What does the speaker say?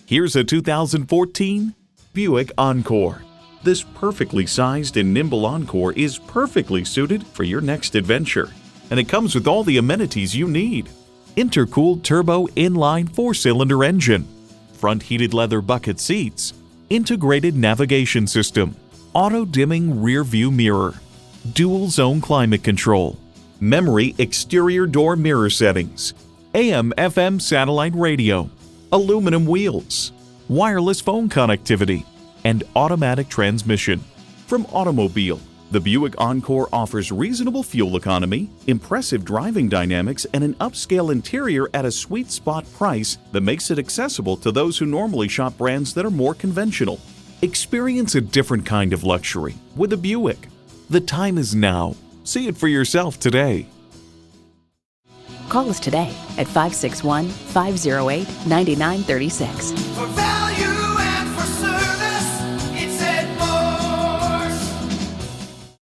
Here's a 2014 Buick Encore. This perfectly sized and nimble Encore is perfectly suited for your next adventure, and it comes with all the amenities you need. Intercooled turbo inline 4-cylinder engine, front heated leather bucket seats, integrated navigation system, auto-dimming rear view mirror, dual zone climate control, memory exterior door mirror settings, AM/FM satellite radio, aluminum wheels, wireless phone connectivity, and automatic transmission. From automobile, the Buick Encore offers reasonable fuel economy, impressive driving dynamics, and an upscale interior at a sweet spot price that makes it accessible to those who normally shop brands that are more conventional. Experience a different kind of luxury with a Buick. The time is now. See it for yourself today. Call us today at 561-508-9936.